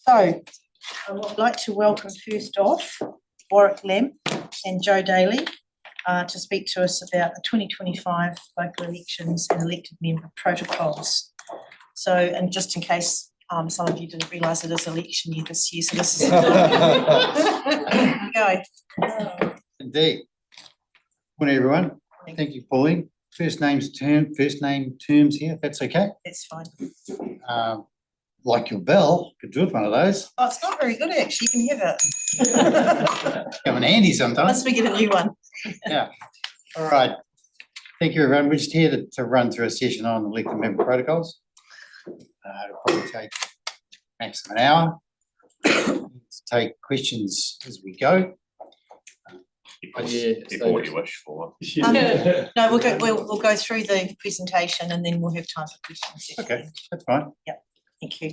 So I would like to welcome first off Warwick Lamb and Joe Daly to speak to us about the 2025 local elections and elected member protocols. So, and just in case some of you didn't realise it is election year this year, so this is go. Indeed. Morning, everyone. Thank you, Pauline. First name terms here, if that's okay. That's fine. Like your bell, could do it one of those. Oh, it's not very good actually. You can have it. Come in handy sometimes. Unless we get a new one. Yeah. All right. Thank you, everyone. We're just here to run through a session on elected member protocols. It'll probably take maximum an hour. To take questions as we go. What you wish for. No, we'll go through the presentation and then we'll have time for questions. Okay, that's fine. Yep, thank you.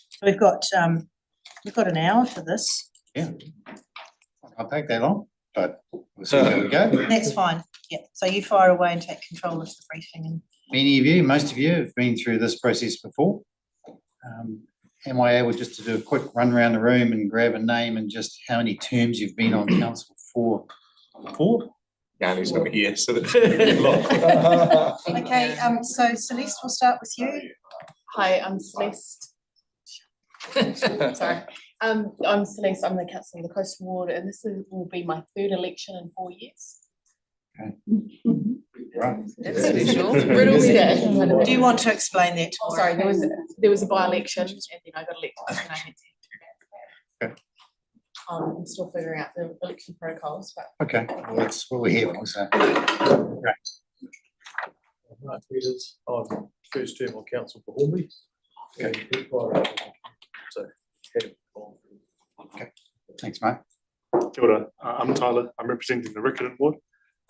So we've got an hour for this. Yeah, I'll take that long, but we'll see how we go. That's fine. Yeah. So you fire away and take control of the briefing. And many of you, most of you, have been through this process before. Am I able just to do a quick run around the room and grab a name and just how many terms you've been on council for? Yeah, he's not here, so okay. So Celeste, we'll start with you. Hi, I'm Celeste. Sorry. I'm Celeste. I'm the councillor of the Coastal Ward, and this will be my third election in 4 years. Okay. Right. That's special. Riddle me that. Do you want to explain that? Sorry, there was a by-election, and then I got elected, and I had to. Okay. I'm still figuring out the election protocols, but Okay, well, that's what we're here for. So, right. Mark Peters, I'm first term on council for Hornby. Okay. So, okay. Thanks, mate. Kia ora. I'm Tyler. I'm representing the Riccarton Ward,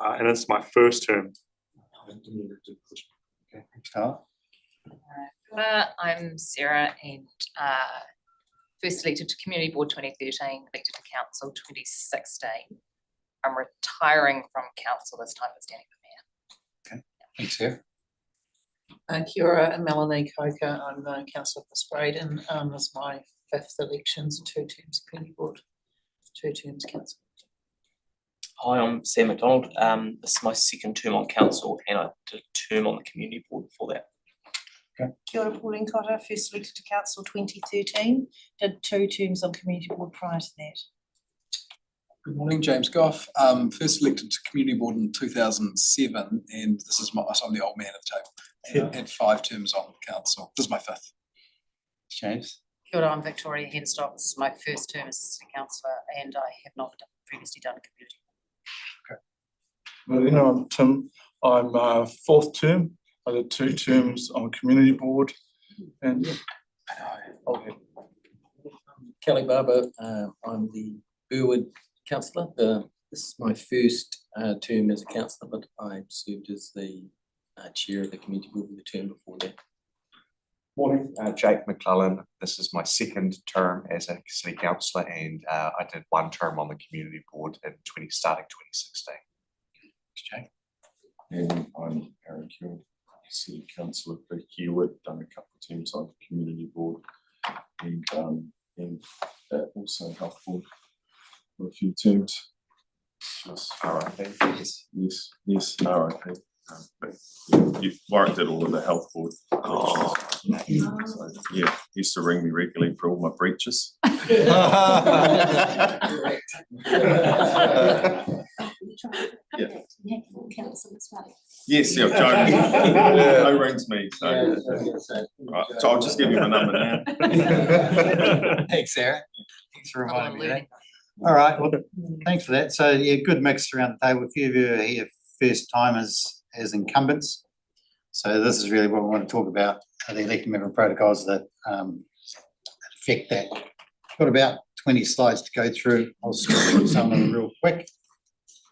and it's my first term. Okay, thanks, Tyler. I'm Sarah and first elected to Community Board 2013, elected to Council 2016. I'm retiring from Council this time as standing for Mayor. Okay, thanks, Sarah. Kia ora, Melanie Coker. I'm the councillor for Spraydon. This is my 5th elections, 2 terms Community Board, 2 terms Council. Hi, I'm Sam McDonald. This is my 2nd term on council and I did a term on the community board before that. Okay. Kia ora, Pauline Cotter, first elected to Council 2013, did 2 terms on Community Board prior to that. Good morning, James Goff. First elected to Community Board in 2007, and this is I'm the old man at the table. Had 5 terms on council. This is my 5th. James. Kia ora, I'm Victoria Henstock. This is my first term as assistant councillor and I have not previously done a community. well, I'm Tim. I'm 4th term. I did 2 terms on community board, and Kelly Barber, I'm the Burwood councillor. This is my first term as a councillor, but I served as the chair of the community board in the term before that. Morning, Jake McClellan. This is my 2nd term as a city councillor, and I did 1 term on the community board starting 2016. Thanks, Jake. And I'm Aaron Keogh, City Councillor for Hewitt, done a couple of terms on the community board and also health board for a few terms. Just RIP. Yes, RIP. You've worked at all of the health board. Oh. So, yeah, used to ring me regularly for all my breaches. Yeah. Yes, yeah, Joe rings me. So, right, so I'll just give you my number now. Thanks, Sarah. Thanks for reminding me that. All right, well, thanks for that. So, yeah, good mix around the table. A few of you are here first time as incumbents. So this is really what we want to talk about, the elected member protocols that affect that. Got about 20 slides to go through. I'll skip through some of them real quick.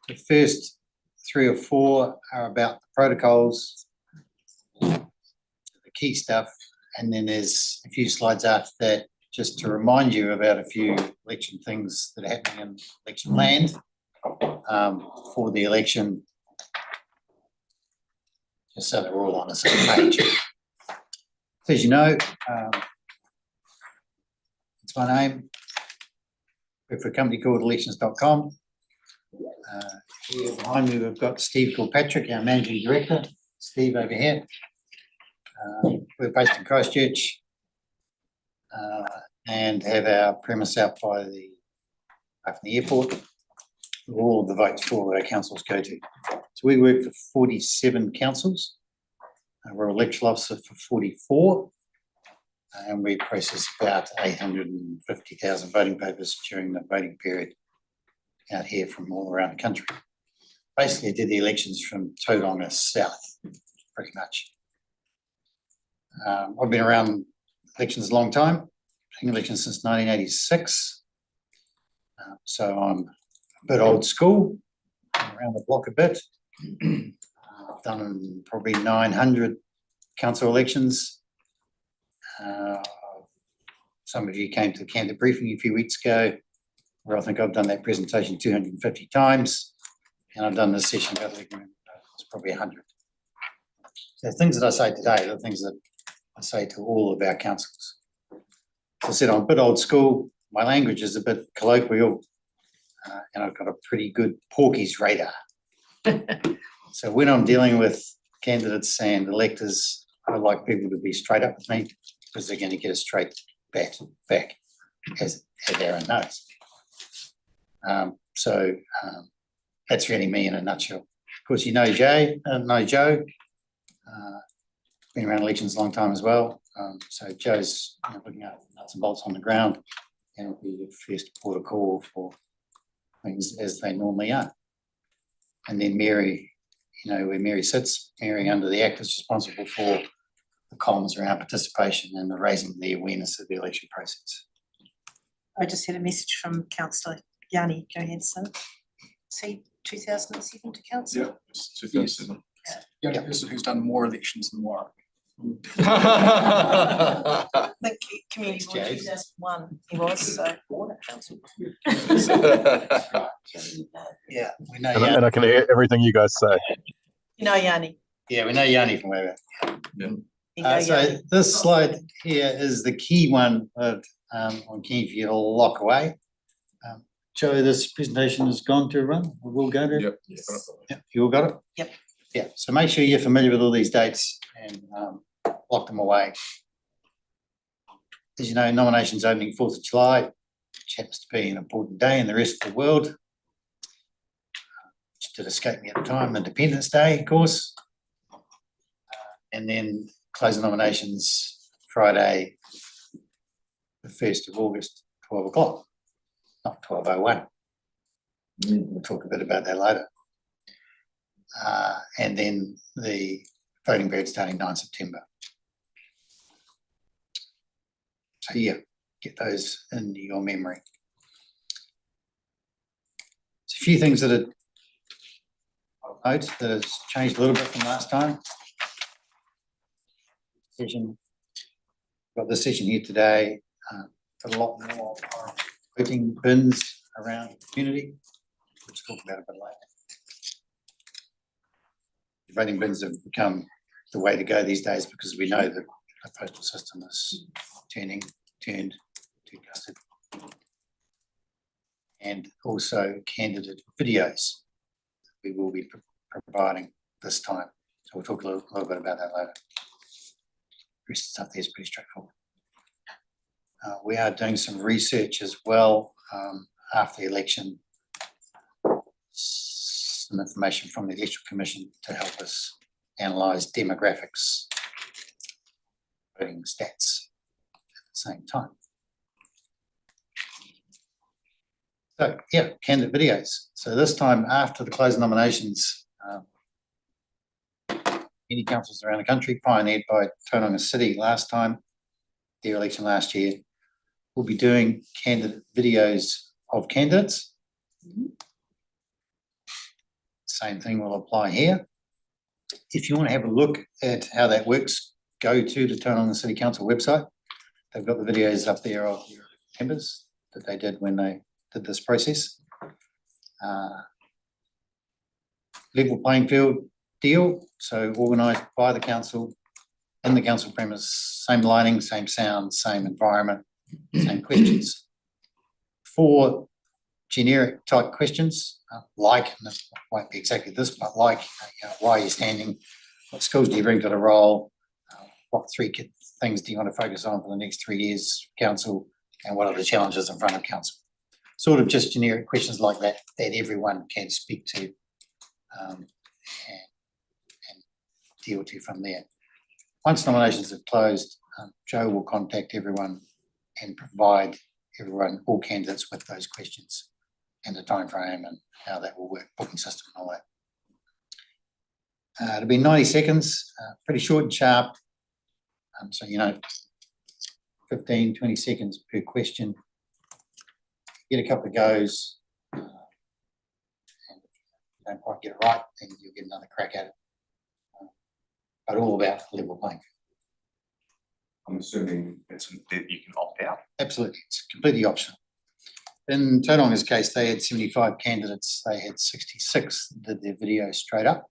The first 3 or 4 are about the protocols, the key stuff, and then there's a few slides after that just to remind you about a few election things that are happening in election land for the election, just so that we're all on the same page. So as you know, That's my name. Work for a company called elections.com. Here behind me, we've got Steve Kilpatrick, our managing director. Steve over here. We're based in Christchurch and have our premise out by from the airport. All of the votes for all our councils go to. So we work for 47 councils. We're electoral officer for 44. And we process about 850,000 voting papers during the voting period out here from all around the country. Basically, did the elections from Tauranga south, pretty much. I've been around elections a long time, playing elections since 1986. So I'm a bit old school, around the block a bit. I've done probably 900 council elections. Some of you came to the candidate briefing a few weeks ago, where I think I've done that presentation 250 times, and I've done this session about it's probably 100. So the things that I say today are the things that I say to all of our councils. As I said, I'm a bit old school. My language is a bit colloquial, and I've got a pretty good Porky's radar. So when I'm dealing with candidates and electors, I like people to be straight up with me, because they're going to get a straight back, as Aaron knows. So that's really me in a nutshell. Of course, you know Joe. Been around elections a long time as well. So Joe's looking at nuts and bolts on the ground, and will be the first port of call for things as they normally are. And then Mary, where Mary sits, Mary under the Act is responsible for the columns around participation and the raising the awareness of the election process. I just had a message from Councillor Yanni Johansson. See, 2007 to council? Yeah, it's 2007. The only person who's done more elections than Warwick. I think Community Board 2001 he was, so. Yeah, we know And, Yanni. and I can hear everything you guys say. You know Yanni. Yeah, we know Yanni from way back. Yeah. So this slide here is the key one that I'm keen for you to lock away. Joe, this presentation has gone to everyone. We'll go to. Yep. Yep. You all got it? Yep. Yeah. So make sure you're familiar with all these dates and lock them away. As you know, nominations opening 4th of July, which happens to be an important day in the rest of the world. Which did escape me at the time, Independence Day, of course. And then close of nominations Friday, the 1st of August, 12 o'clock, not 12:01. We'll talk a bit about that later. And then the voting period starting 9 September. So yeah, get those in your memory. There's a few things that I'll note that has changed a little bit from last time. Got this session here today. Got a lot more voting bins around the community, which we'll talk about a bit later. The voting bins have become the way to go these days because we know that the postal system is turned to custard. And also candidate videos we will be providing this time. So we'll talk a little bit about that later. The rest of the stuff there is pretty straightforward. We are doing some research as well after the election. Some information from the Electoral Commission to help us analyse demographics, voting stats at the same time. So yeah, candidate videos. So this time after the close of nominations, many councils around the country, pioneered by Tauranga City last time, their election last year, will be doing candidate videos of candidates. Same thing will apply here. If you want to have a look at how that works, go to the Tauranga City Council website. They've got the videos up there of your members that they did when they did this process. Level playing field deal, so organised by the council, in the council premise, same lighting, same sound, same environment, same questions. 4 generic type questions, like, and it won't be exactly this, but like, why are you standing? What skills do you bring to the role? What 3 things do you want to focus on for the next 3 years, council, and what are the challenges in front of council? Sort of just generic questions like that, that everyone can speak to and deal to from there. Once nominations are closed, Joe will contact everyone and provide everyone, all candidates, with those questions and the time frame and how that will work, booking system and all that. It'll be 90 seconds, pretty short and sharp. So, 15, 20 seconds per question. Get a couple of goes. And if you don't quite get it right, then you'll get another crack at it. But all about level playing field. I'm assuming that you can opt out. Absolutely, it's completely optional. In Tauranga case, they had 75 candidates, they had 66 that did their video straight up.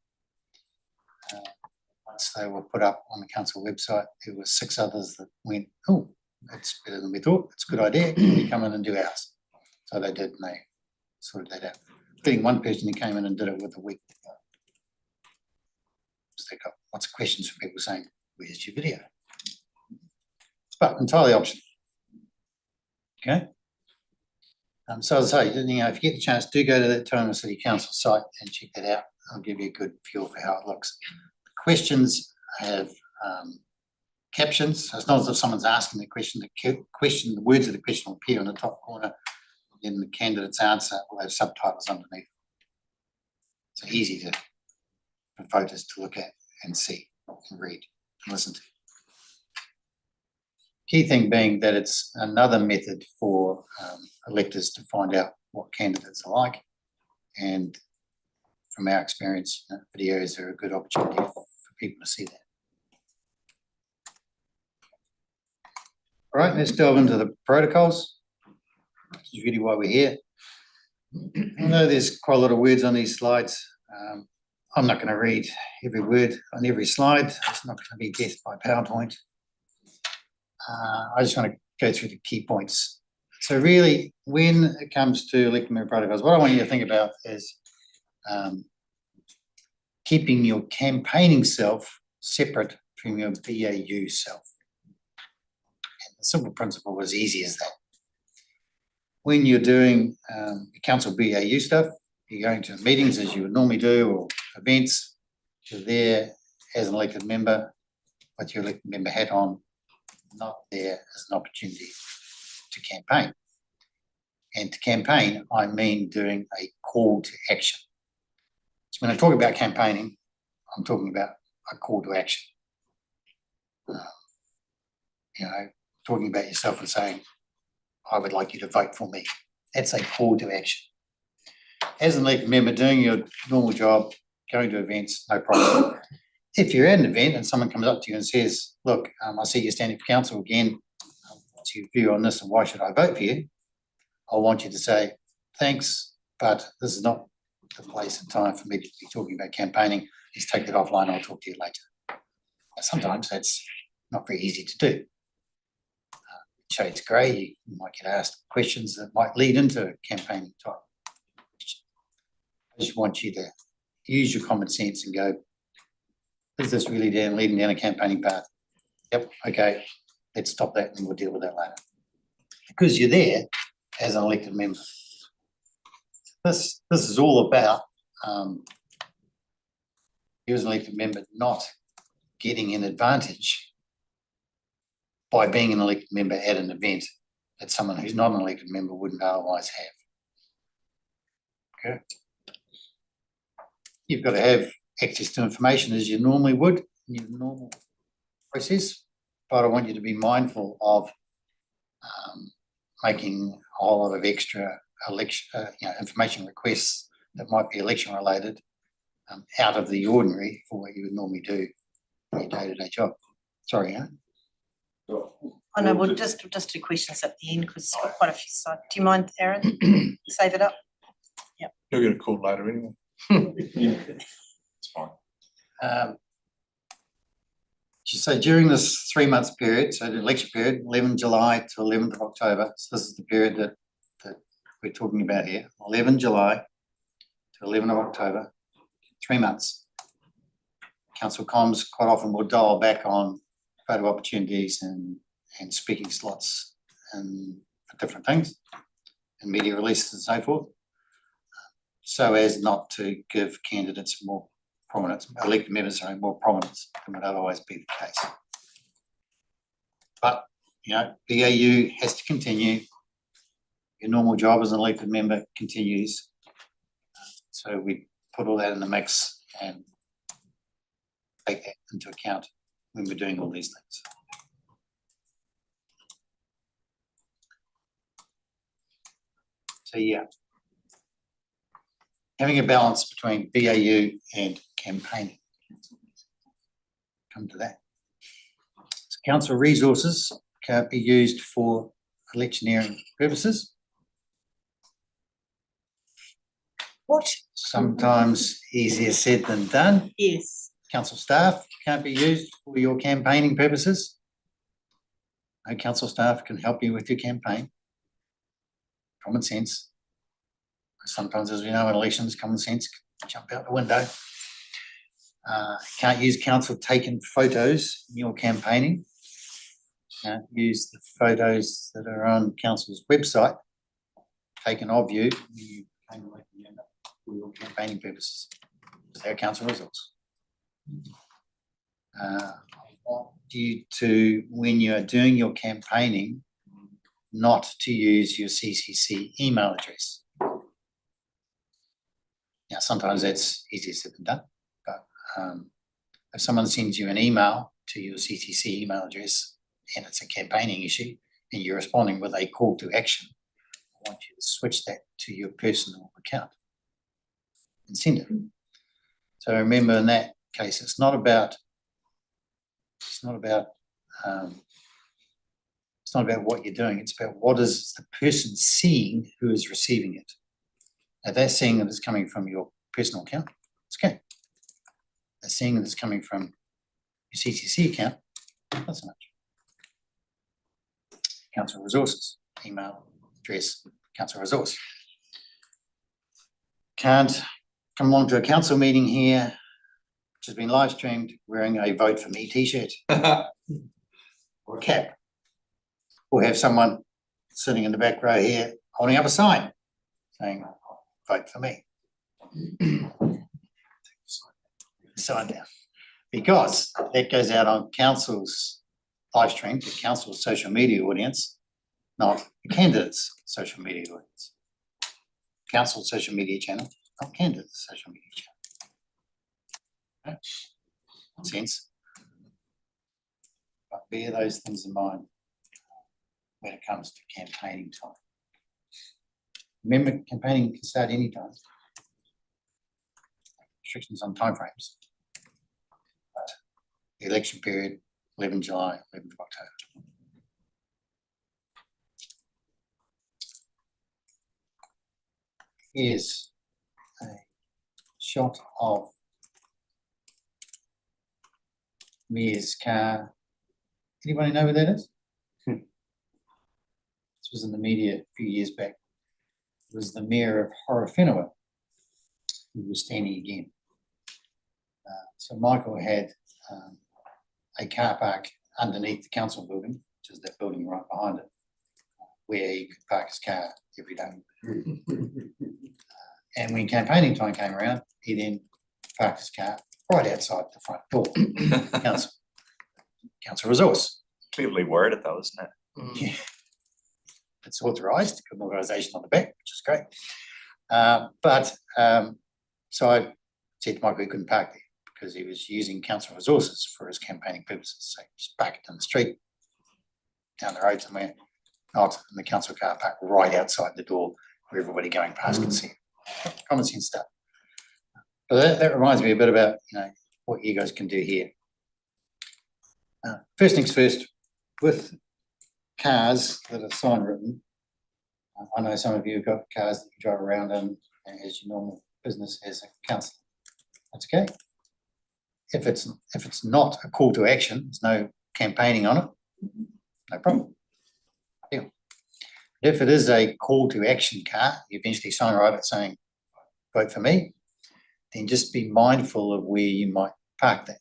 Once they were put up on the council website, there were 6 others that went, oh, that's better than we thought, it's a good idea, can you come in and do ours? So they did, and they sorted that out. Including one person who came in and did it with a week. So they got lots of questions from people saying, where's your video? But entirely optional. Okay. So as I say, if you get the chance, do go to that Tauranga City Council site and check that out. I'll give you a good feel for how it looks. The questions have captions. So it's not as if someone's asking the question. The words of the question will appear on the top corner. Then the candidate's answer will have subtitles underneath. So easy for voters to look at and see and read and listen to. Key thing being that it's another method for electors to find out what candidates are like, and from our experience, videos are a good opportunity for people to see that. All right, let's delve into the protocols. This is really why we're here. I know there's quite a lot of words on these slides. I'm not going to read every word on every slide. It's not going to be death by PowerPoint. I just want to go through the key points. So really, when it comes to elected member protocols, what I want you to think about is keeping your campaigning self separate from your BAU self. And the simple principle is easy as that. When you're doing council BAU stuff, you're going to meetings as you would normally do, or events, you're there as an elected member with your elected member hat on, not there as an opportunity to campaign. And to campaign, I mean doing a call to action. So when I talk about campaigning, I'm talking about a call to action. Talking about yourself and saying, I would like you to vote for me. That's a call to action. As an elected member doing your normal job, going to events, no problem. If you're at an event and someone comes up to you and says, look, I see you're standing for council again, what's your view on this and why should I vote for you? I want you to say, thanks, but this is not the place and time for me to be talking about campaigning. Let's take that offline, I'll talk to you later. Sometimes that's not very easy to do. Shades grey, you might get asked questions that might lead into a campaigning type question. I just want you to use your common sense and go, is this really leading down a campaigning path? Yep, okay, let's stop that and we'll deal with that later. Because you're there as an elected member. This is all about you as an elected member not getting an advantage by being an elected member at an event that someone who's not an elected member wouldn't otherwise have. Okay. You've got to have access to information as you normally would in your normal process, but I want you to be mindful of making a whole lot of extra election, information requests that might be election related out of the ordinary for what you would normally do in your day-to-day job. Sorry, huh? I know, we'll just do questions at the end because it's got quite a few slides. Do you mind, Aaron? Save it up? Yep. You'll get a call later anyway. It's fine. So during this 3 months period, so the election period, 11 July to 11th of October, so this is the period that we're talking about here, 11 July to 11th of October, 3 months. Council comms quite often will dial back on photo opportunities and speaking slots and different things, and media releases and so forth, so as not to give candidates more prominence, elected members more prominence than would otherwise be the case. But, you know, BAU has to continue. Your normal job as an elected member continues. So we put all that in the mix and take that into account when we're doing all these things. So yeah, having a balance between BAU and campaigning. Come to that. So council resources can't be used for electioneering purposes. What? Sometimes easier said than done. Yes. Council staff can't be used for your campaigning purposes. No council staff can help you with your campaign. Common sense. Sometimes, as we know, in elections, common sense can jump out the window. Can't use council taken photos in your campaigning. Can't use the photos that are on council's website taken of you when you became elected member for your campaigning purposes. They're council results. I want you to, when you are doing your campaigning, not to use your CCC email address. Now, sometimes that's easier said than done, but if someone sends you an email to your CCC email address and it's a campaigning issue and you're responding with a call to action, I want you to switch that to your personal account and send it. So remember, in that case, it's not about what you're doing, it's about what is the person seeing who is receiving it. If they're seeing that it's coming from your personal account, it's okay. If they're seeing that it's coming from your CCC account, not so much. Council resources, email address, council resource. Can't come along to a council meeting here, which has been live streamed, wearing a Vote For Me t-shirt or a cap, or have someone sitting in the back row here holding up a sign saying, "Vote for me." Sign down, because that goes out on council's live stream to council's social media audience, not the candidate's social media audience. Council's social media channel, not candidate's social media channel. Okay. Sense. But bear those things in mind when it comes to campaigning time. Remember, campaigning can start anytime. Restrictions on timeframes. But the election period, 11 July, 11th of October. Here's a shot of Mayor's car. Anybody know where that is? This was in the media a few years back. It was the Mayor of Horowhenua who was standing again. So Michael had a car park underneath the council building, which is that building right behind it, where he could park his car every day. And when campaigning time came around, he then parked his car right outside the front door. Council resource. Clearly worded though, isn't it? Yeah. It's authorised, got an organisation on the back, which is great. So I said to Michael he couldn't park there because he was using council resources for his campaigning purposes. So just park it in the street, down the road somewhere, not in the council car park right outside the door where everybody going past can see. Common sense stuff. But that reminds me a bit about what you guys can do here. First things first, with cars that are sign written, I know some of you have got cars that you drive around in as your normal business as a councillor. That's okay. if it's not a call to action, there's no campaigning on it, no problem. Yeah. If it is a call to action card, you eventually sign right it saying, vote for me, then just be mindful of where you might park that.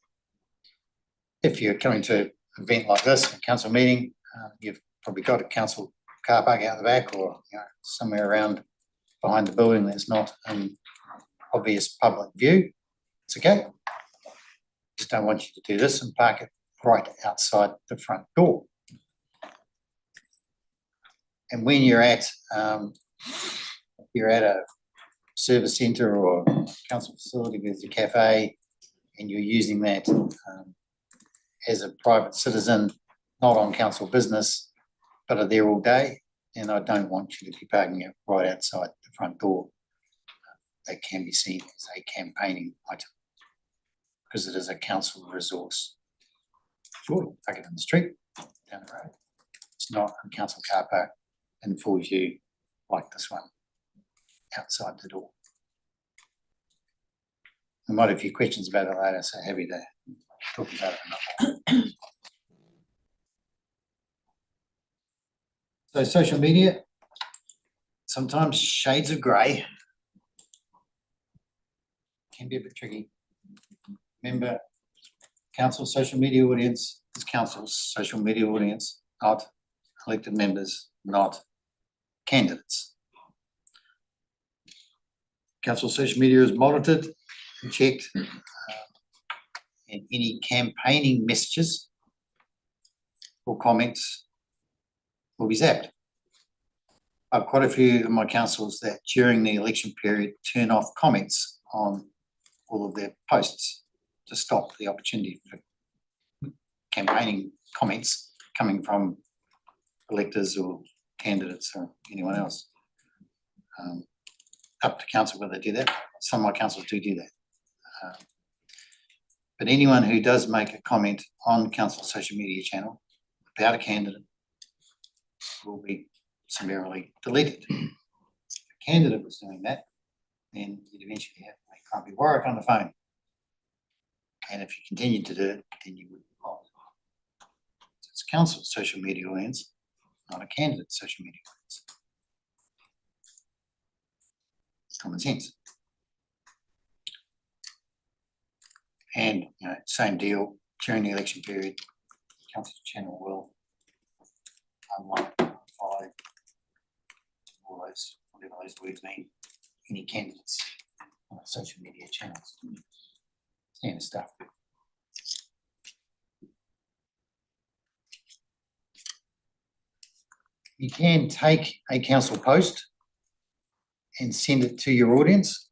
If you're coming to an event like this, a council meeting, you've probably got a council car park out the back, or somewhere around behind the building that's not in obvious public view. It's okay. Just don't want you to do this and park it right outside the front door. And when you're at a service centre or council facility with your cafe, and you're using that as a private citizen, not on council business, but are there all day, then I don't want you to be parking it right outside the front door. That can be seen as a campaigning item because it is a council resource. Sure, park it in the street, down the road. It's not a council car park in full view like this one outside the door. I might have a few questions about it later, so happy to talk about it. So social media, sometimes shades of grey, can be a bit tricky. Remember, council's social media audience is council's social media audience, not elected members, not candidates. Council social media is monitored and checked, and any campaigning messages or comments will be zapped. I've quite a few of my councils that during the election period turn off comments on all of their posts to stop the opportunity for campaigning comments coming from electors or candidates or anyone else. Up to council whether they do that. Some of my councils do that. But anyone who does make a comment on council's social media channel without a candidate will be summarily deleted. If a candidate was doing that, then you'd eventually have to make Grumpy Warwick on the phone. And if you continue to do it, then you would be blocked. So it's council's social media audience, not a candidate's social media audience. Common sense. And same deal during the election period, council channel will follow all those, whatever those words mean, any candidates on social media channels. Standard stuff. You can take a council post and send it to your audience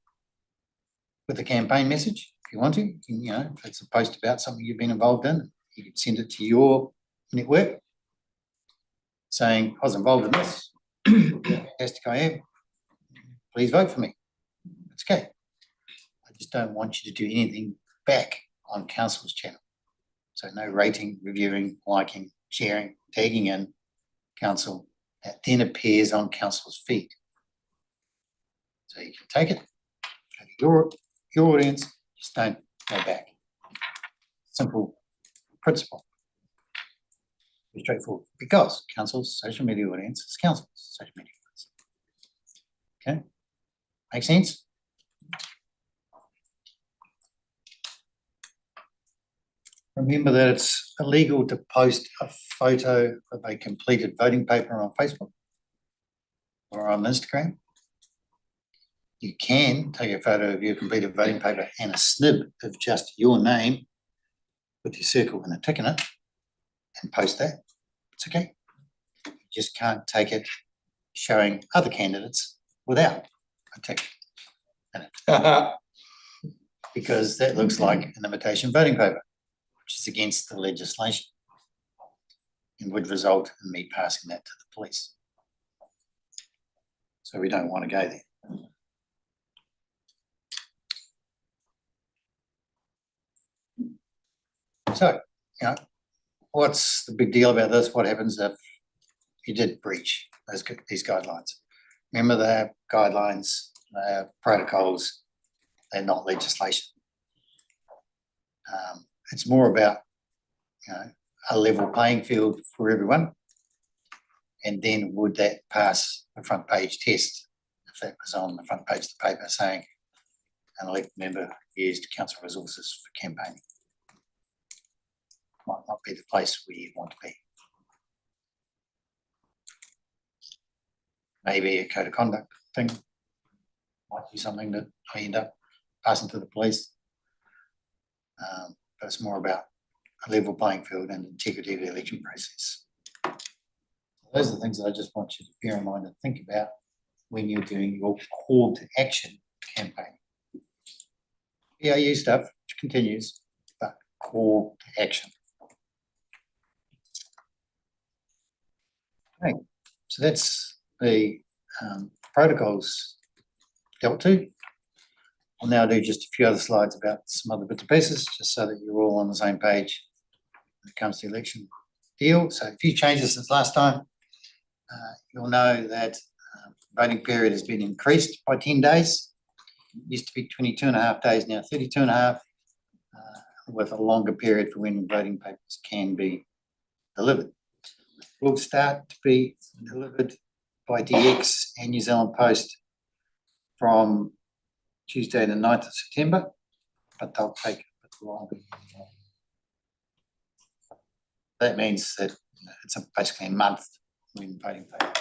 with a campaign message if you want to. If it's a post about something you've been involved in, you can send it to your network saying, I was involved in this. Fantastic I am. Please vote for me. It's okay. I just don't want you to do anything back on council's channel. So no rating, reviewing, liking, sharing, tagging in council that then appears on council's feed. So you can take it, go to your audience, just don't go back. Simple principle. Be straightforward. Because council's social media audience is council's social media audience. Okay? Make sense? Remember that it's illegal to post a photo of a completed voting paper on Facebook or on Instagram. You can take a photo of your completed voting paper and a snip of just your name with your circle and a tick in it and post that. It's okay. You just can't take it showing other candidates without a tick in it. Because that looks like an imitation voting paper, which is against the legislation and would result in me passing that to the police. So we don't want to go there. So, what's the big deal about this? What happens if you did breach these guidelines? Remember, they're guidelines, they're protocols, they're not legislation. It's more about, you know, a level playing field for everyone. And then would that pass the front page test if that was on the front page of the paper saying an elected member used council resources for campaigning? Might not be the place where you want to be. Maybe a code of conduct thing might be something that I end up passing to the police. But it's more about a level playing field and integrity of the election process. Those are the things that I just want you to bear in mind and think about when you're doing your call to action campaign. PIU stuff, which continues, but call to action. Okay, so that's the protocols dealt to. I'll now do just a few other slides about some other bits and pieces, just so that you're all on the same page when it comes to the election deal. So a few changes since last time. You'll know that voting period has been increased by 10 days. It used to be 22.5 days, now 32.5, with a longer period for when voting papers can be delivered. Will start to be delivered by DX and New Zealand Post from Tuesday the 9th of September, but they'll take a bit longer. That means that it's basically a month when voting papers.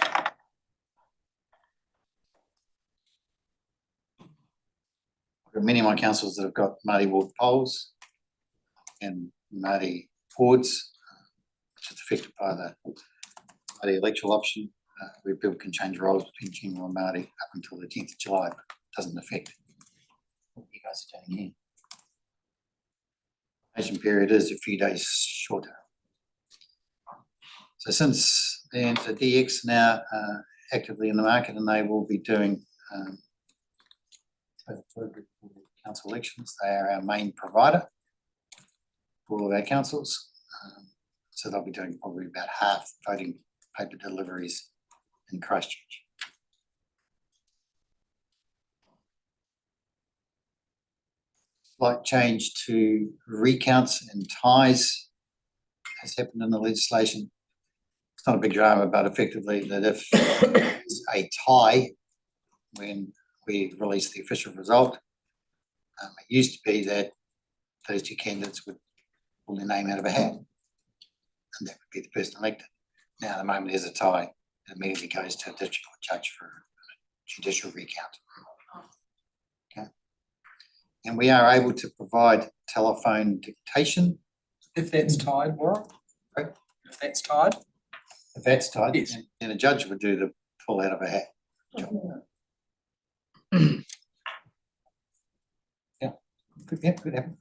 Many of my councils that have got Māori ward polls and Māori wards, which is affected by the Māori electoral option, where people can change roles between General and Māori up until the 10th of July, but it doesn't affect what you guys are doing here. The application period is a few days shorter. So since then, the DX now actively in the market, and they will be doing council elections. They are our main provider for all of our councils. So they'll be doing probably about half voting paper deliveries in Christchurch. Slight change to recounts and ties has happened in the legislation. It's not a big drama, but effectively that if there's a tie when we release the official result, it used to be that those two candidates would pull their name out of a hat, and that would be the person elected. Now, at the moment there's a tie, it immediately goes to a district court judge for a judicial recount. Okay, and we are able to provide telephone dictation If that's tied, Warren? Right. If that's tied? If that's tied, Yes. then a judge would do the pull out of a hat job. Could happen.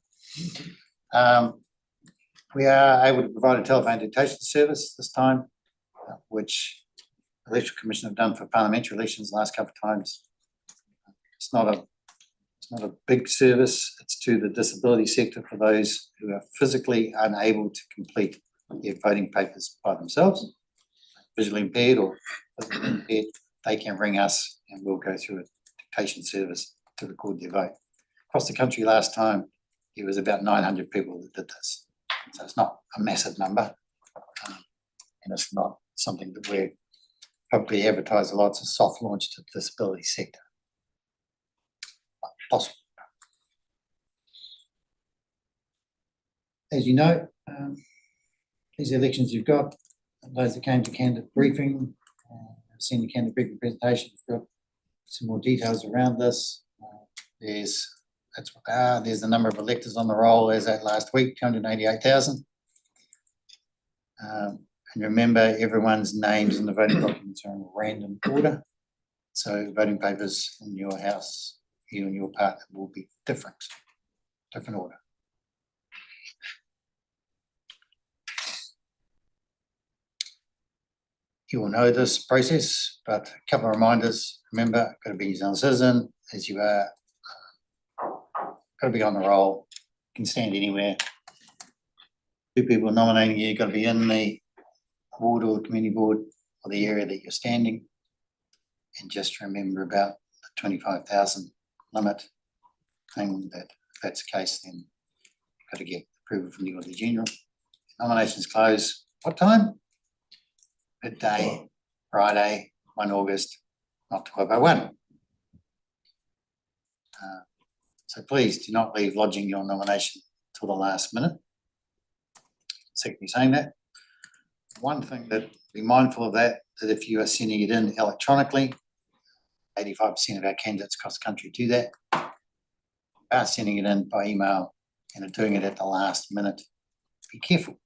We are able to provide a telephone dictation service this time, which the Electoral Commission have done for parliamentary elections the last couple of times. It's not a big service. It's to the disability sector for those who are physically unable to complete their voting papers by themselves, visually impaired or physically impaired. They can ring us and we'll go through a dictation service to record their vote. Across the country last time, there was about 900 people that did this. So it's not a massive number, and it's not something that we're probably advertise a lot. It's a soft launch to the disability sector. Possible. As you know, these elections you've got, those that came to candidate briefing, senior candidate briefing presentation, you've got some more details around this. That's what they are. There's the number of electors on the roll as at last week, 288,000. And remember, everyone's names in the voting documents are in random order. So voting papers in your house, you and your partner will be different order. You will know this process, but a couple of reminders. Remember, got to be a New Zealand citizen, as you are. Got to be on the roll. You can stand anywhere. 2 people nominating you. Got to be in the ward or the community board or the area that you're standing. And just remember about the 25,000 limit thing. That if that's the case, then got to get approval from the Auditor General. Nominations close, what time? Midday, Friday, 1 August, not 12:01. So please do not leave lodging your nomination till the last minute. Secondly, saying that, one thing that be mindful of that if you are sending it in electronically, 85% of our candidates across the country do that. Are sending it in by email and are doing it at the last minute. Be careful,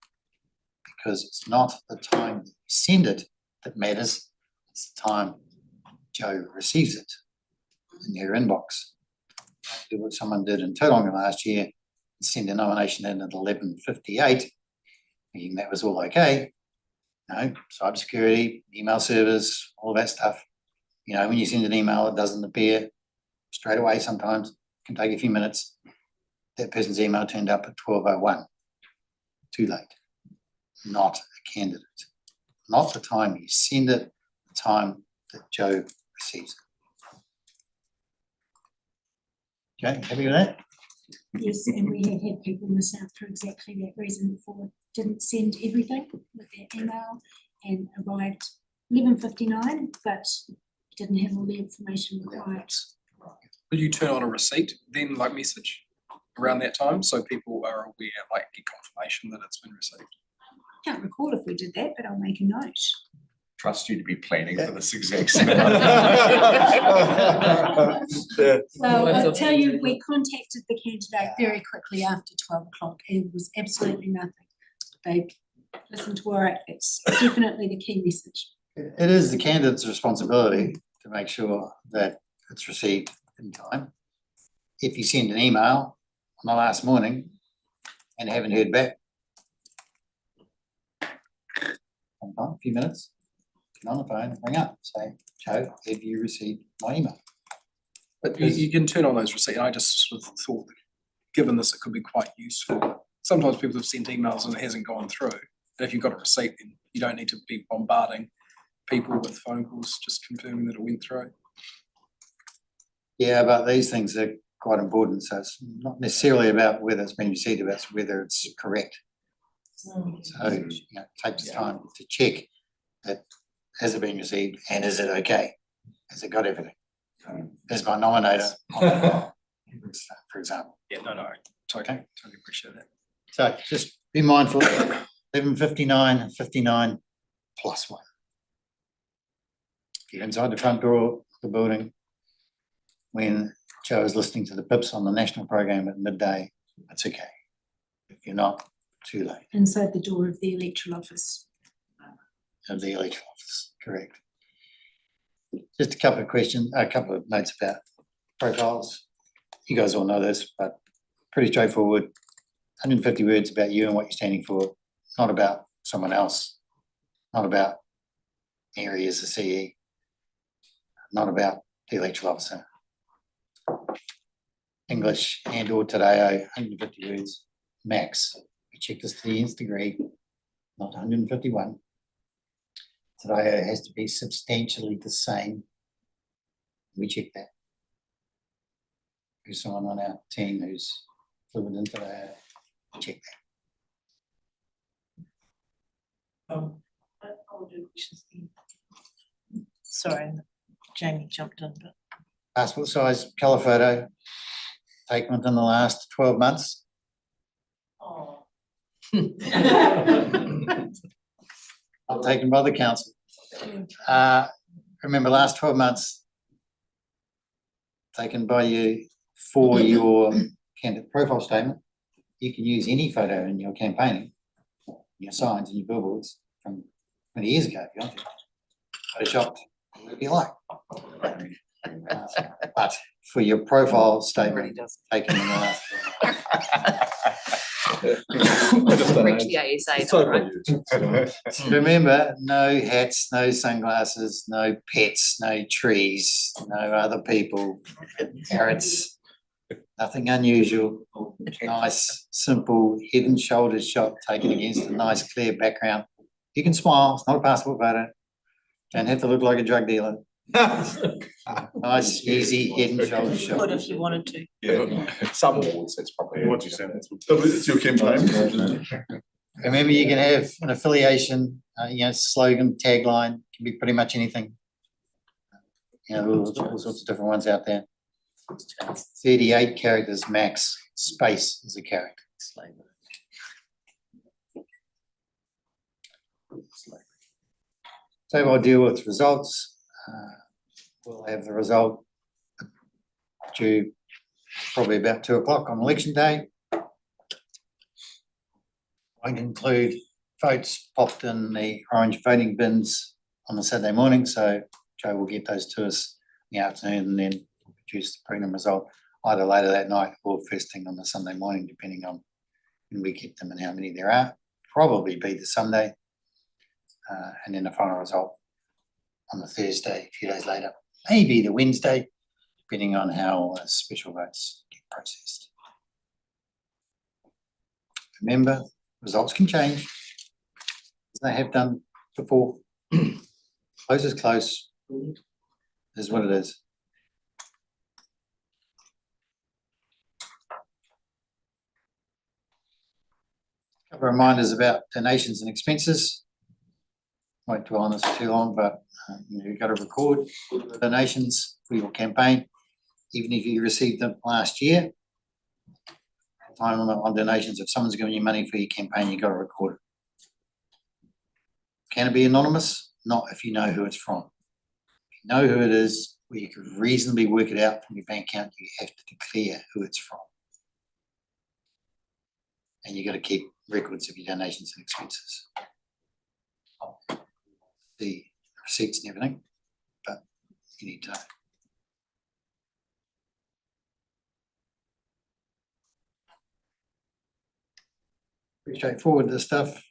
because it's not the time that you send it that matters, it's the time Joe receives it in their inbox. Do what someone did in Tauranga last year and send a nomination in at 11:58, thinking that was all okay. No, cybersecurity, email servers, all that stuff. You know, when you send an email, it doesn't appear straight away sometimes. It can take a few minutes. That person's email turned up at 12:01. Too late. Not a candidate. Not the time you send it, the time that Joe receives it. Okay, happy with that? Yes, and we have had people miss out for exactly that reason before, didn't send everything with their email and arrived 11:59, but didn't have all the information required. Will you turn on a receipt then, like message around that time, so people are aware, like get confirmation that it's been received? I can't recall if we did that, but I'll make a note. Trust you to be planning for this exact scenario. Well, I'll tell you, we contacted the candidate very quickly after 12 o'clock. It was absolutely nothing. They listened to our, it's definitely the key message. It is the candidate's responsibility to make sure that it's received in time. If you send an email on the last morning and haven't heard back, sometime, a few minutes, get on the phone, ring up, say, Joe, have you received my email? But you can turn on those receipts. I just sort of thought that given this, it could be quite useful. Sometimes people have sent emails and it hasn't gone through. But if you've got a receipt, then you don't need to be bombarding people with phone calls, just confirming that it went through. Yeah, but these things are quite important. So it's not necessarily about whether it's been received, but it's whether it's correct. So, you know, take the time to check that has it been received and is it okay? Has it got everything? Is my nominator on, for example? Yeah, no, totally appreciate that. So just be mindful, 11:59, 59 plus 1. If you're inside the front door of the building when Joe is listening to the pips on the national program at midday, it's okay. If you're not, too late. Inside the door of the electoral office. Of the electoral office, correct. Just a couple of notes about profiles. You guys all know this, but pretty straightforward. 150 words about you and what you're standing for, not about someone else, not about areas of CE, not about the electoral officer. English and or Te-Reo, 150 words max. We check this to the nth degree, not 151. Te-Reo has to be substantially the same. We check that. There's someone on our team who's fluent in Te-Reo, check that. I'll do questions then. Sorry, Jamie jumped in, but. Passport size colour photo taken within the last 12 months. Oh. Not taken by the council. Remember, last 12 months taken by you for your candidate profile statement. You can use any photo in your campaigning, your signs and your billboards from 20 years ago if you want to. Photoshopped, whatever you like. But for your profile statement taken in the last Reach the ASA, right? Remember, no hats, no sunglasses, no pets, no trees, no other people, parrots, nothing unusual. Nice, simple head and shoulders shot taken against a nice clear background. You can smile, it's not a passport photo. Don't have to look like a drug dealer. Nice, easy, head and shoulders shot. Could if you wanted to. Yeah, some awards, that's probably. What you said. It's your campaign. Remember, you can have an affiliation, slogan, tagline, can be pretty much anything. All sorts of different ones out there. 38 characters max, space is a character. So I'll deal with results. We'll have the result due probably about 2 o'clock on election day. Won't include votes popped in the orange voting bins on the Saturday morning, so Joe will get those to us in the afternoon and then produce the prelim result either later that night or first thing on the Sunday morning, depending on when we get them and how many there are. Probably be the Sunday, and then the final result on the Thursday, a few days later, maybe the Wednesday, depending on how special votes get processed. Remember, results can change, as they have done before. Close is close, is what it is. A couple of reminders about donations and expenses. Won't dwell on this for too long, but you've got to record donations for your campaign, even if you received them last year. Time on donations, if someone's giving you money for your campaign, you've got to record it. Can it be anonymous? Not if you know who it's from. If you know who it is, where you can reasonably work it out from your bank account, you have to declare who it's from. And you've got to keep records of your donations and expenses. The receipts and everything, but you need to know. Pretty straightforward, this stuff.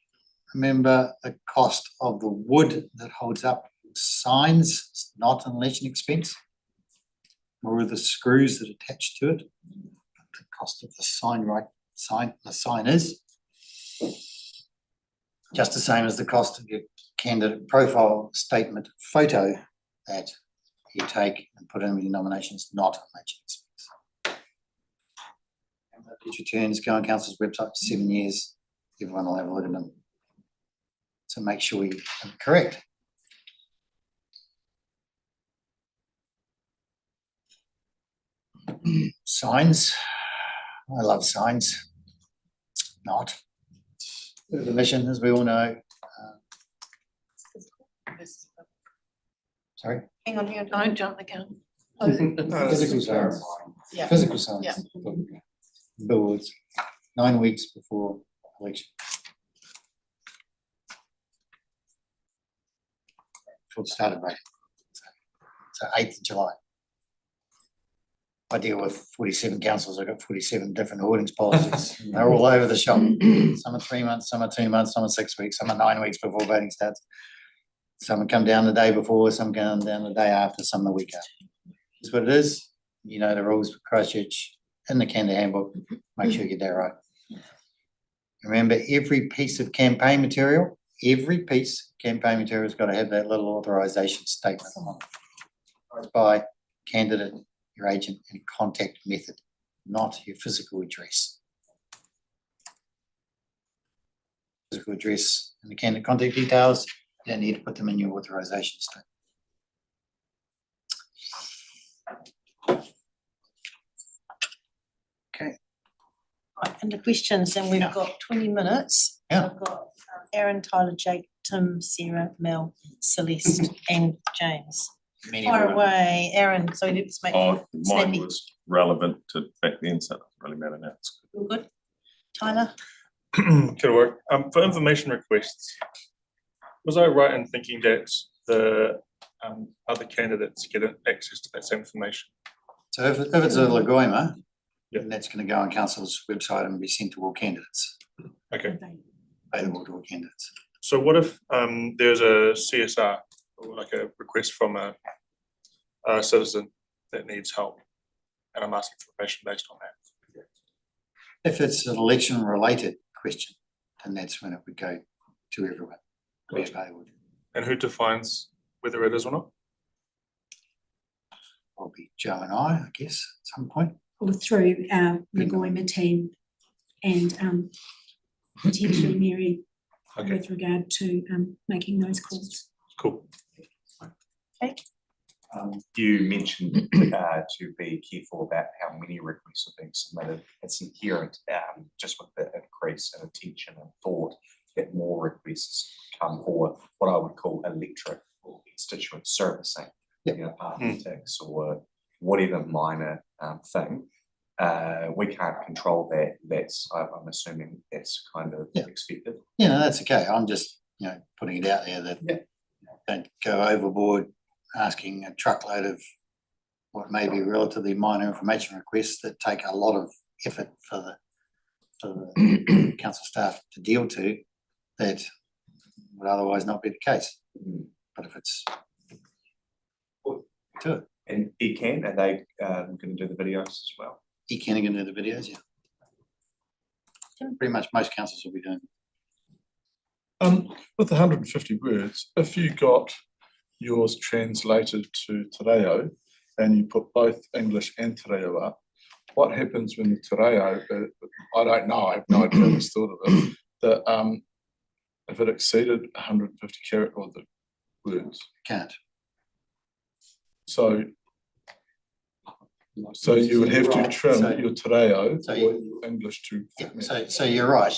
Remember the cost of the wood that holds up signs, it's not an election expense, nor the screws that attach to it, but the cost of the sign is just the same as the cost of your candidate profile statement photo that you take and put in with your nominations, not an election expense. And these returns go on council's website for 7 years. Everyone will have a look at them. So make sure you are correct. Signs. I love signs. Not. The mission, as we all know. Sorry? Hang on, don't jump the gun. Physical signs. Yeah. Physical signs. Yeah. Billboards, 9 weeks before election. Before the start of voting. So 8th of July. I deal with 47 councils. I've got 47 different hoardings policies. They're all over the shop. Some are 3 months, some are 2 months, some are 6 weeks, some are 9 weeks before voting starts. Some come down the day before, some come down the day after, some the week after. That's what it is. You know the rules for Christchurch in the candidate handbook. Make sure you get that right. Remember, every piece of campaign material, has got to have that little authorisation statement on it. It's by candidate, your agent, and contact method, not your physical address. Physical address and the candidate contact details, you don't need to put them in your authorisation statement. Okay. Right, into questions, and we've got 20 minutes. Yeah. I've got Aaron, Tyler, Jake, Tim, Sarah, Mel, Celeste, and James. Fire away, Aaron. So let's make it Mine snappy. was relevant to back then, so it doesn't really matter now. It's good. All good. Tyler? Good work. For information requests, was I right in thinking that the other candidates get access to that same information? So if it's a Lagoima, Yeah. then that's going to go on council's website and be sent to all candidates, Okay. available to all candidates. So what if there's a CSR, or like a request from a citizen that needs help, and I'm asking for information based on that? If it's an election related question, then that's when it would go to everyone. Be available. And who defines whether it is or not? probably Joe and I guess, at some point. Or through our Nagoima team and potentially Mary with regard to making those calls. Cool. You mentioned to be careful about how many requests are being submitted. It's inherent just with the increase in attention and thought that more requests come for what I would call electorate or constituent servicing, you know, politics or whatever minor thing. We can't control that. That's, I'm assuming that's kind of expected. Yeah, no, that's okay. I'm just, you know, putting it out there that don't go overboard asking a truckload of what may be relatively minor information requests that take a lot of effort for the council staff to deal to, that would otherwise not be the case. But if it's to it. And ECAN, are they going to do the videos as well? ECAN are going to do the videos, yeah. Pretty much most councils will be doing. With 150 words, if you got yours translated to Te Reo and you put both English and Te Reo up, what happens when the Te Reo, I don't know, I have no idea, I just thought of it, that if it exceeded 150 characters or the words? Can't. So you would have to trim your Te Reo or your English to. So you're right.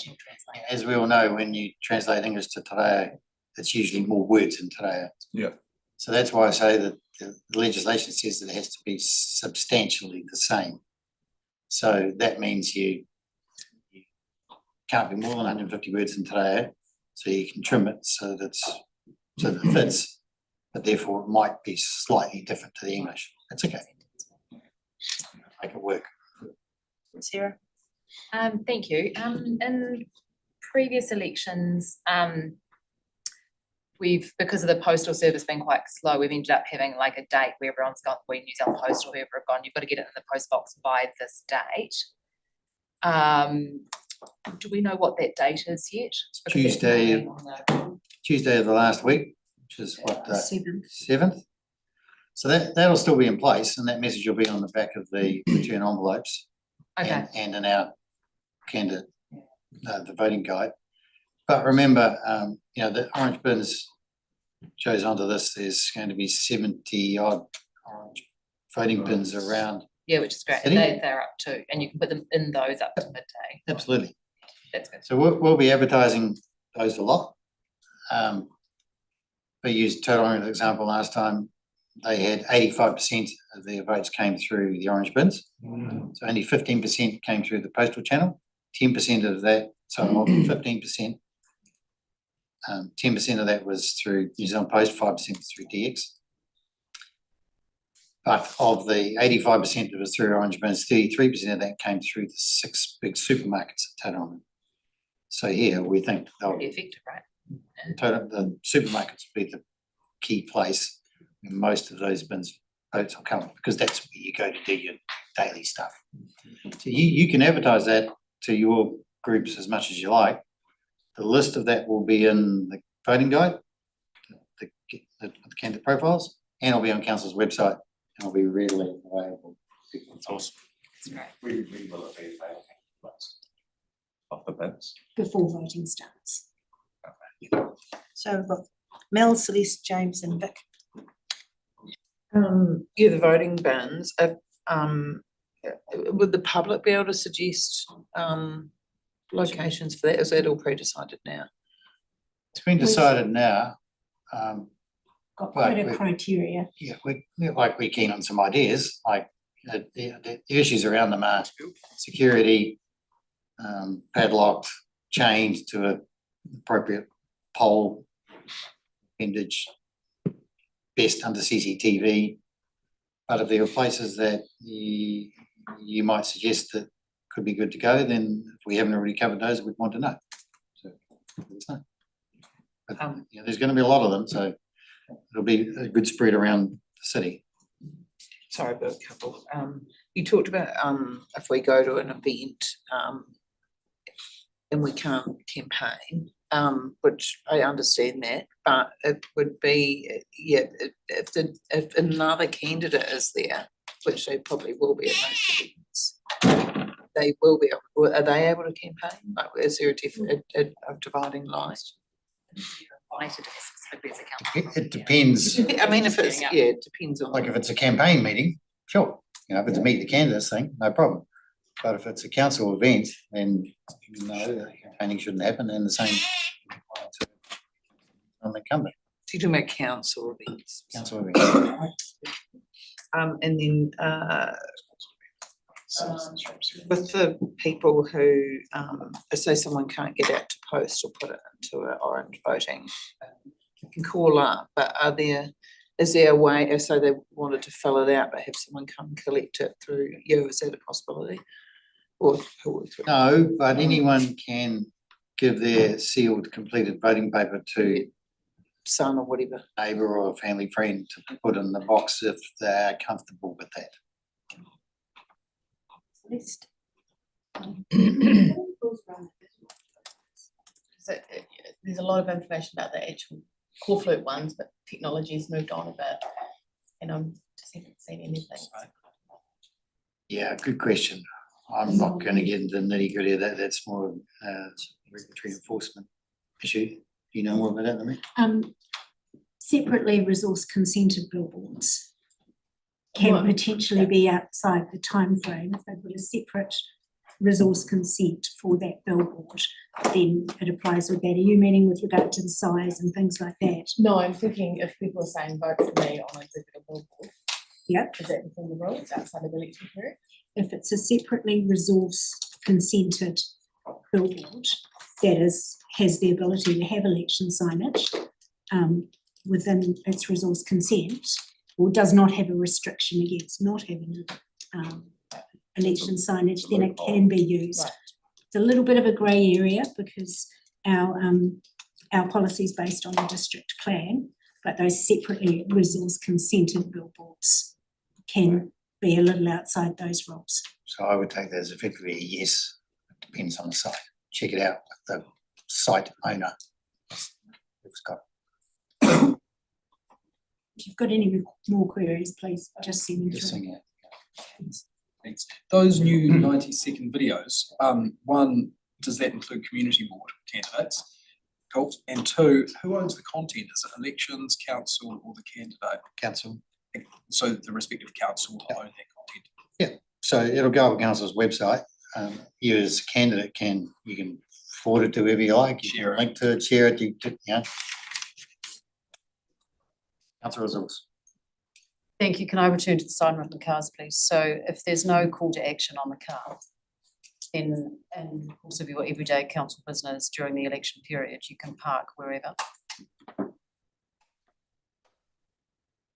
As we all know, when you translate English to Te Reo, it's usually more words in Te Reo. Yeah. So that's why I say that the legislation says that it has to be substantially the same. So that means you can't be more than 150 words in Te Reo, so you can trim it so that it fits, but therefore it might be slightly different to the English. That's okay. Make it work. Sarah? Thank you. In previous elections, because of the postal service being quite slow, we've ended up having like a date where everyone's gone, New Zealand Post or whoever have gone, you've got to get it in the post box by this date. Do we know what that date is yet? Tuesday of the last week, which is what, the 7th. So that'll still be in place, and that message will be on the back of the return envelopes. Okay. And in our candidate, the voting guide. But remember, you know, the orange bins shows onto this. There's going to be 70 odd orange voting bins around. Yeah, which is great. And they're up too, and you can put them in those up to midday. Absolutely. That's good. So we'll be advertising those a lot. We used Total as an example last time. They had 85% of their votes came through the orange bins. So only 15% came through the postal channel. 10% of that, so 15%. 10% of that was through New Zealand Post, 5% was through DX. But of the 85% that was through orange bins, 33% of that came through the 6 big supermarkets at Tauranga. So here we think they'll be effective, right? The supermarkets will be the key place. Most of those bins votes will come because that's where you go to do your daily stuff. So you can advertise that to your groups as much as you like. The list of that will be in the voting guide, the candidate profiles, and it'll be on council's website and it'll be readily available. That's awesome. That's great. We will it be available of the bins before voting starts. So we've got Mel, Celeste, James and Vic. Yeah, the voting bans. Would the public be able to suggest locations for that? Is that all pre-decided now? It's been decided now. Got quite a criteria. Yeah, we're keen on some ideas. Like the issues around them are security, padlocked, chained to an appropriate pole, appendage, best under CCTV. But if there are places that you might suggest that could be good to go, then if we haven't already covered those, we'd want to know. So let us know. But, you know, there's going to be a lot of them, so it'll be a good spread around the city. Sorry, but a couple. You talked about if we go to an event and we can't campaign, which I understand that, but it would be, if another candidate is there, which they probably will be at most events, they will be, are they able to campaign? Like, is there a dividing line? Related to specifically as a council. It depends, I mean, if it's, yeah, it depends on. like if it's a campaign meeting, sure, you know, if it's a meet the candidates thing, no problem. But if it's a council event, then no, campaigning shouldn't happen, and the same on the incumbent. So you're talking about council events. Council event. And then with the people who, say someone can't get out to post or put it into an orange voting, you can call up, but is there a way, so they wanted to fill it out, but have someone come collect it through you, is that a possibility? Or No, but anyone can give their sealed completed voting paper to son or whatever, neighbour or family friend to put in the box if they're comfortable with that. So there's a lot of information about the actual core flute ones, but technology's moved on a bit, and I'm just haven't seen anything. Yeah, good question. I'm not going to get into the nitty gritty of that. That's more of a regulatory enforcement issue. Do you know more about that than me? Separately resource consented billboards can potentially be outside the time frame. If they've got a separate resource consent for that billboard, then it applies with that. Are you meaning with regard to the size and things like that? No, I'm thinking if people are saying vote for me on a digital billboard. Yep. Is that within the rules outside of the election period? If it's a separately resource consented billboard that has the ability to have election signage within its resource consent, or does not have a restriction against not having election signage, then it can be used. Right. It's a little bit of a grey area because our policy is based on the district plan, but those separately resource consented billboards can be a little outside those rules. So I would take that as effectively a yes. It depends on the site. Check it out with the site owner. It's got. If you've got any more queries, please just send them Just through. saying it. Thanks. Those new 90-second videos, one, does that include community board candidates? Cool. And two, who owns the content? Is it elections, council, or the candidate? Council. So the respective council will own that content. Yeah. So it'll go up council's website. You as a candidate you can forward it to whoever you like. You Share can link to it, share it. You know. Council resource. Thank you. Can I return to the sign written cars, please? So if there's no call to action on the car, then in the course of your everyday council business during the election period, you can park wherever.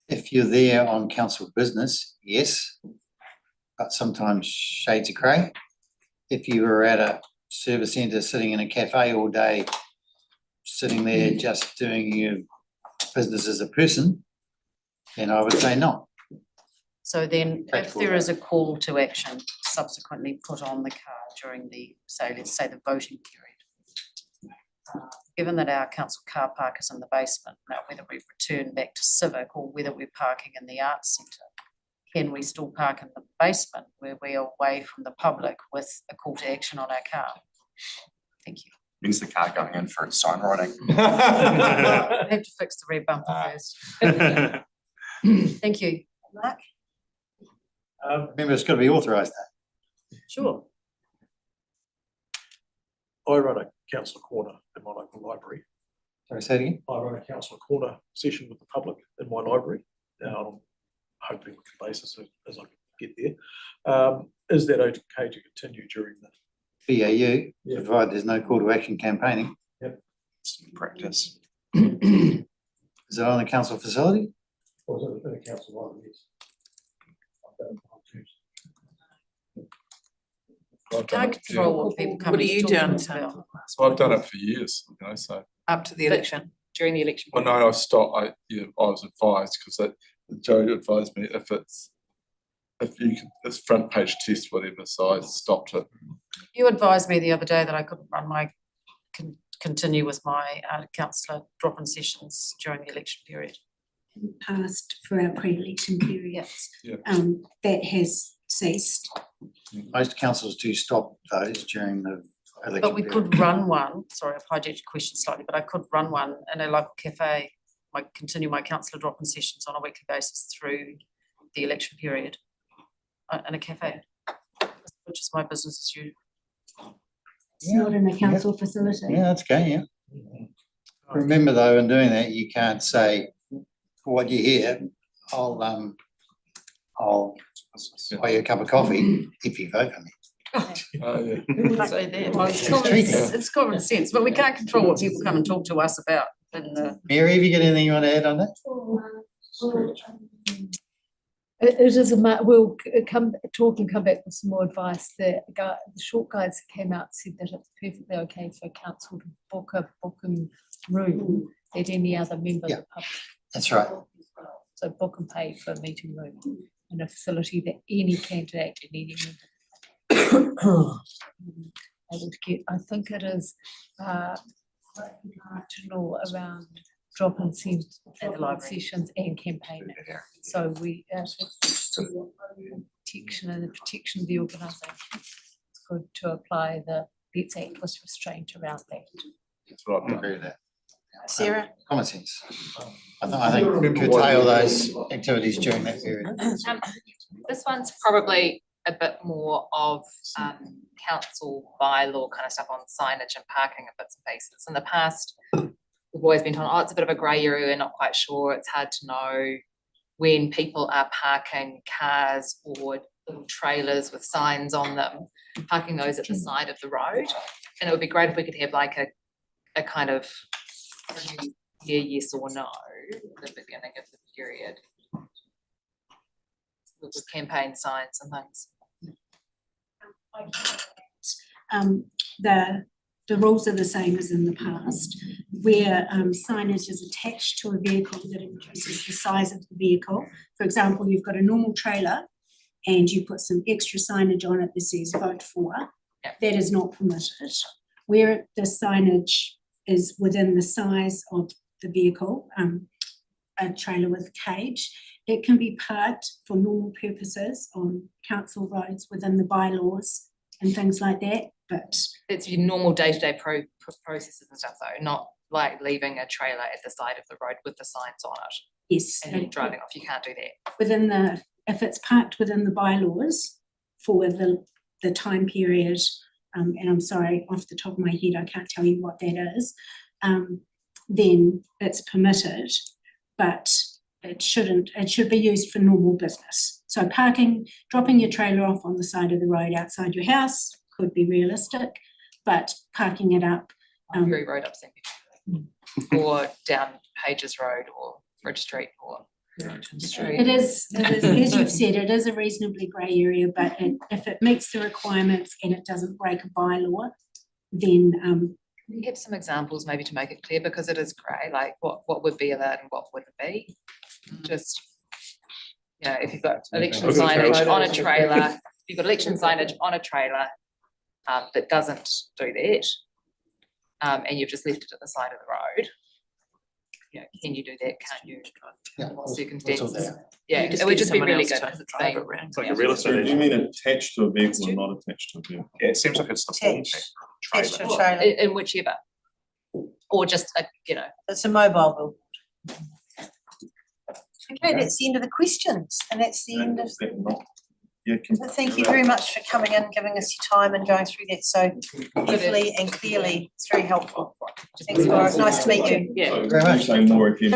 If you're there on council business, yes, but sometimes shades of grey. If you were at a service centre sitting in a cafe all day, sitting there just doing your business as a person, then I would say no. So then if Practical there is a matter. call to action subsequently put on the car during the, let's say the voting period, given that our council car park is in the basement, now whether we return back to Civic or whether we're parking in the arts centre, can we still park in the basement where we are away from the public with a call to action on our car? Thank you. Means the car going in for its sign writing. I have to fix the red bumper first. Thank you. Mark? Remember, it's got to be authorised. Sure. I run a council corner in my local library. Sorry, say it again. I run a council corner session with the public in my library. Now, I'm hoping with the basis as I get there. Is that okay to continue during the BAU, provided there's no call to action campaigning. Yep. Practice. Is it on a council facility? or is it in a council library? Yes. I've done Can't it for control years. what people come What are to you talk doing, about. Sam? So I've done it for years, you know, so. Up to the But- election? During the election. Well, no, I stopped, I was advised, because Joe advised me if it's front page test, whatever, so I stopped it. You advised me the other day that I couldn't run my continue with my councillor drop-in sessions during the election period. Passed for our pre-election periods. Yeah. That has ceased. Most councils do stop those during the election. But we period. could run one, sorry, I've hijacked your question slightly, but I could run one in a local cafe. I continue my councillor drop-in sessions on a weekly basis through the election period in a cafe, which is my business as usual. It's not in a council facility. Yeah, that's okay, yeah. Remember though, in doing that, you can't say, what you hear, I'll buy you a cup of coffee if you vote for me. Oh, yeah. Who would say that? Well, It's cheating. it's common sense, but we can't control what people come and talk to us about in the. Mary, have you got anything you want to add on that? It is we'll come back with some more advice. The short guides that came out said that it's perfectly okay for council to book a room at any other member of the public. That's right. So book and pay for a meeting room in a facility that any candidate and any member able to get. I think it is marginal around drop-in sessions and campaigning. So we protection and the protection of the organisation. It's good to apply the Let's Act with restraint around that. That's right. I agree with that. Sarah? Common sense. I think curtail those activities during that period. This one's probably a bit more of council bylaw kind of stuff on signage and parking and bits and pieces. In the past, we've always been told, oh, it's a bit of a grey area, we're not quite sure, it's hard to know when people are parking cars or little trailers with signs on them, parking those at the side of the road. And it would be great if we could have like a kind of yes or no at the beginning of the period with campaign signs and things. The rules are the same as in the past, where signage is attached to a vehicle that increases the size of the vehicle. For example, you've got a normal trailer and you put some extra signage on it that says vote for. Yep. That is not permitted. Where the signage is within the size of the vehicle, a trailer with cage, it can be parked for normal purposes on council roads within the bylaws and things like that, but it's your normal day-to-day processes and stuff though, not like leaving a trailer at the side of the road with the signs on it. Yes. And you're driving off, you can't do that. Within if it's parked within the bylaws for the time period, and I'm sorry, off the top of my head, I can't tell you what that is, then it's permitted, but it should be used for normal business. So parking, dropping your trailer off on the side of the road outside your house could be realistic, but parking it up. Very road upset or down Pages Road or Bridge Street or Street. It is, as you've said, it is a reasonably grey area, but if it meets the requirements and it doesn't break a bylaw, then we have some examples maybe to make it clear, because it is grey, like what would be allowed and what wouldn't be. Just, you know, if you've got election signage on a trailer, you've got election signage on a trailer that doesn't do that, and you've just left it at the side of the road, you know, can you do that? Can't you? Yeah, What it's circumstances? all there. Yeah, it would just be really good because it's been. It's like a real estate So do you agent. mean attached to a vehicle or not attached to a vehicle? Yeah, it seems like it's the full Attached. trailer. Attached to a trailer. In whichever, or just a, you know. It's a mobile bill. Okay, that's the end of the questions, and that's the end of. Yeah, So thank you very much for coming in, giving us your time and going through that so carefully and clearly. It's very helpful. Thanks, Laura. Nice to meet you. Yeah. Very much. Say more if you.